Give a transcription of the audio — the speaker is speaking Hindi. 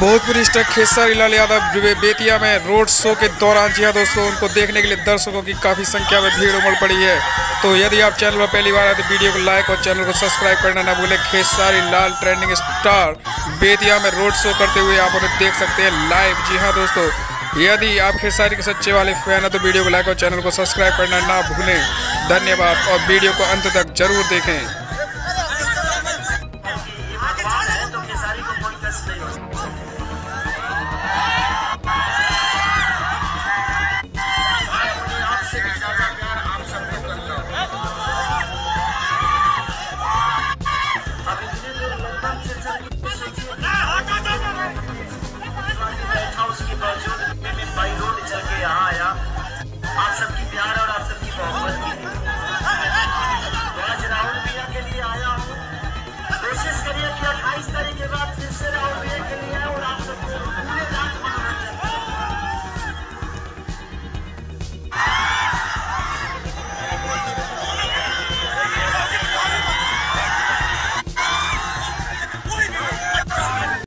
भोजपुरी स्टार खेसारी लाल यादव बेतिया में रोड शो के दौरान, जी हाँ दोस्तों, उनको देखने के लिए दर्शकों की काफ़ी संख्या में भीड़ उमड़ पड़ी है। तो यदि आप चैनल पर पहली बार आए तो वीडियो को लाइक और चैनल को सब्सक्राइब करना ना भूलें। खेसारी लाल ट्रेंडिंग स्टार बेतिया में रोड शो करते हुए आप उन्हें देख सकते हैं लाइव। जी हाँ दोस्तों, यदि आप खेसारी के सच्चे वाले फैन हैं तो वीडियो को लाइक और चैनल को सब्सक्राइब करना ना भूलें। धन्यवाद और वीडियो को अंत तक जरूर देखें।